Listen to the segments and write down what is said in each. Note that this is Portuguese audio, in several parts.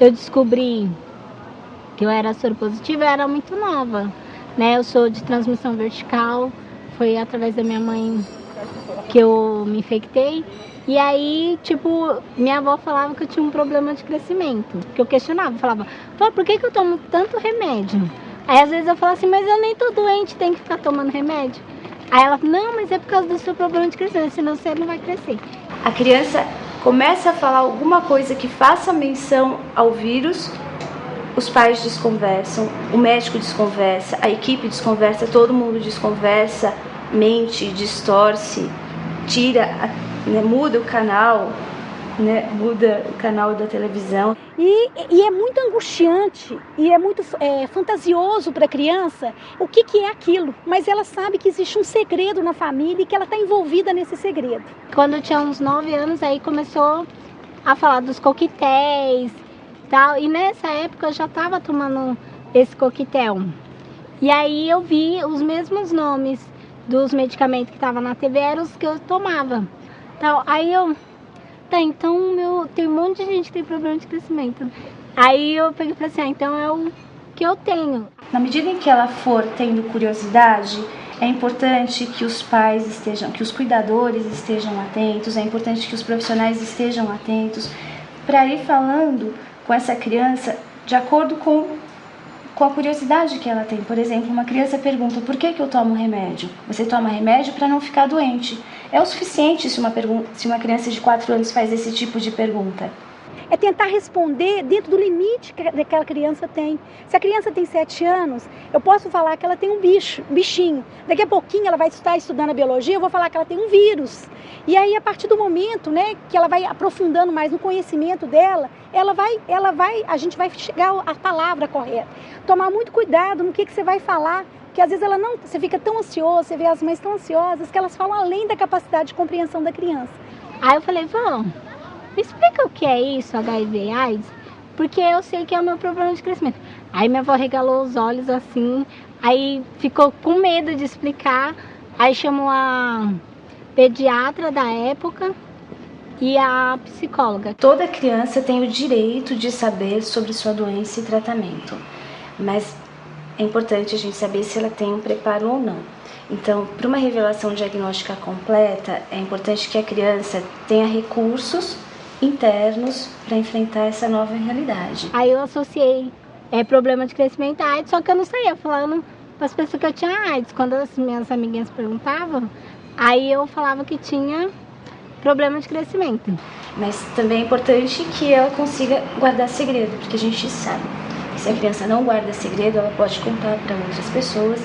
eu descobri que eu era soropositiva, eu era muito nova, né? Eu sou de transmissão vertical, foi através da minha mãe que eu me infectei. E aí, tipo, minha avó falava que eu tinha um problema de crescimento. Que eu questionava, falava, por que eu tomo tanto remédio? Aí às vezes eu falava assim, mas eu nem tô doente, tem que ficar tomando remédio. Aí ela, não, mas é por causa do seu problema de crescimento, senão você não vai crescer. A criança começa a falar alguma coisa que faça menção ao vírus, os pais desconversam, o médico desconversa, a equipe desconversa, todo mundo desconversa, mente, distorce, tira, né, muda o canal, né, muda o canal da televisão. E é muito angustiante e é muito fantasioso para a criança o que é aquilo, mas ela sabe que existe um segredo na família e que ela está envolvida nesse segredo. Quando eu tinha uns 9 anos, aí começou a falar dos coquetéis, tal, e nessa época eu já estava tomando esse coquetel. E aí eu vi os mesmos nomes dos medicamentos que estavam na TV, eram os que eu tomava. Tal. Aí eu, então tem um monte de gente que tem problema de crescimento. Aí eu peguei e falei assim, então é o que eu tenho. Na medida em que ela for tendo curiosidade, é importante que os pais estejam, que os cuidadores estejam atentos, é importante que os profissionais estejam atentos para ir falando com essa criança de acordo com a curiosidade que ela tem. Por exemplo, uma criança pergunta, por que eu tomo remédio? Você toma remédio para não ficar doente. É o suficiente se uma criança de 4 anos faz esse tipo de pergunta. É tentar responder dentro do limite que aquela criança tem. Se a criança tem 7 anos, eu posso falar que ela tem um bichinho. Daqui a pouquinho ela vai estar estudando a biologia, eu vou falar que ela tem um vírus. E aí, a partir do momento, né, que ela vai aprofundando mais no conhecimento dela, a gente vai chegar à palavra correta. Tomar muito cuidado no que você vai falar, porque às vezes você fica tão ansioso, você vê as mães tão ansiosas, que elas falam além da capacidade de compreensão da criança. Aí eu falei, vamos. Me explica o que é isso, HIV AIDS, porque eu sei que é o meu problema de crescimento. Aí minha avó regalou os olhos assim, aí ficou com medo de explicar, aí chamou a pediatra da época e a psicóloga. Toda criança tem o direito de saber sobre sua doença e tratamento, mas é importante a gente saber se ela tem um preparo ou não. Então, para uma revelação diagnóstica completa, é importante que a criança tenha recursos internos para enfrentar essa nova realidade. Aí eu associei problema de crescimento à AIDS, só que eu não saía falando para as pessoas que eu tinha AIDS. Quando as minhas amiguinhas perguntavam, aí eu falava que tinha problema de crescimento. Mas também é importante que ela consiga guardar segredo, porque a gente sabe que se a criança não guarda segredo, ela pode contar para outras pessoas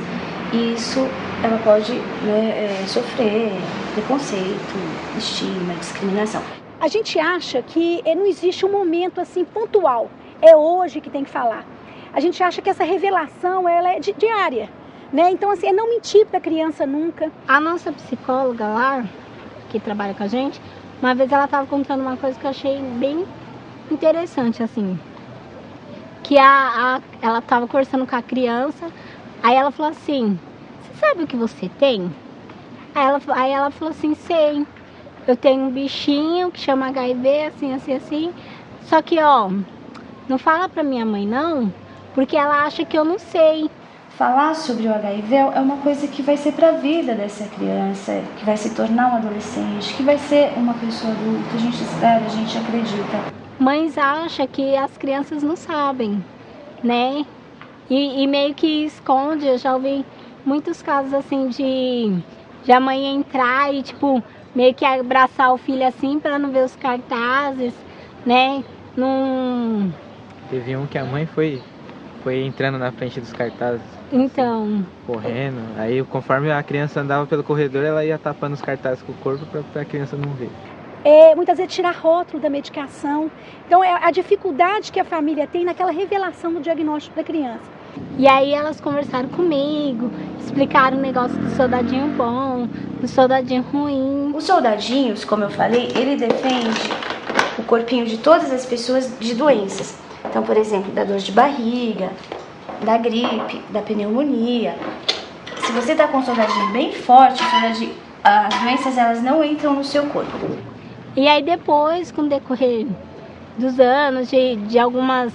e isso ela pode, né, sofrer preconceito, estigma, discriminação. A gente acha que não existe um momento assim pontual, é hoje que tem que falar. A gente acha que essa revelação ela é diária, né? Então assim, é não mentir para a criança nunca. A nossa psicóloga lá, que trabalha com a gente, uma vez ela estava contando uma coisa que eu achei bem interessante, assim. Que ela estava conversando com a criança, aí ela falou assim, você sabe o que você tem? Aí ela falou assim, sei. Eu tenho um bichinho que chama HIV, assim, assim, assim. Só que, ó, não fala pra minha mãe, não, porque ela acha que eu não sei. Falar sobre o HIV é uma coisa que vai ser pra vida dessa criança, que vai se tornar um adolescente, que vai ser uma pessoa adulta. A gente espera, a gente acredita. Mães acham que as crianças não sabem, né? E meio que esconde. Eu já ouvi muitos casos, assim, de a mãe entrar e, tipo, meio que abraçar o filho assim para não ver os cartazes, né? Não... Teve um que a mãe foi entrando na frente dos cartazes. Então... Assim, correndo. Aí conforme a criança andava pelo corredor, ela ia tapando os cartazes com o corpo para a criança não ver. Muitas vezes tirar rótulo da medicação. Então é a dificuldade que a família tem naquela revelação do diagnóstico da criança. E aí elas conversaram comigo, explicaram o negócio do soldadinho bom, do soldadinho ruim. Os soldadinhos, como eu falei, ele defende o corpinho de todas as pessoas de doenças. Então, por exemplo, da dor de barriga, da gripe, da pneumonia. Se você está com um soldadinho bem forte, as doenças elas não entram no seu corpo. E aí depois, com o decorrer dos anos, de algumas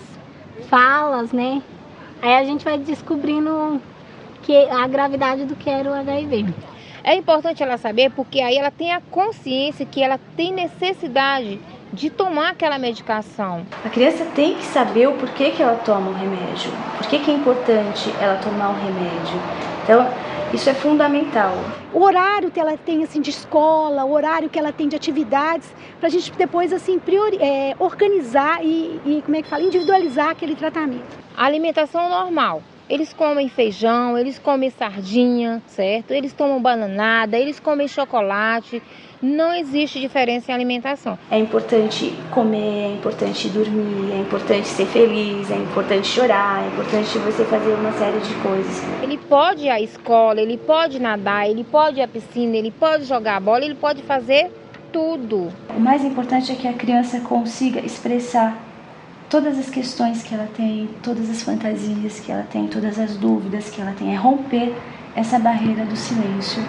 falas, né? Aí a gente vai descobrindo a gravidade do que era o HIV. É importante ela saber porque aí ela tem a consciência que ela tem necessidade de tomar aquela medicação. A criança tem que saber o porquê que ela toma o remédio, por que é importante ela tomar o remédio. Então, isso é fundamental. O horário que ela tem assim, de escola, o horário que ela tem de atividades, para a gente depois assim, organizar e como é que fala, individualizar aquele tratamento. A alimentação normal. Eles comem feijão, eles comem sardinha, certo? Eles tomam bananada, eles comem chocolate. Não existe diferença em alimentação. É importante comer, é importante dormir, é importante ser feliz, é importante chorar, é importante você fazer uma série de coisas. Ele pode ir à escola, ele pode nadar, ele pode ir à piscina, ele pode jogar bola, ele pode fazer tudo. O mais importante é que a criança consiga expressar todas as questões que ela tem, todas as fantasias que ela tem, todas as dúvidas que ela tem. É romper essa barreira do silêncio.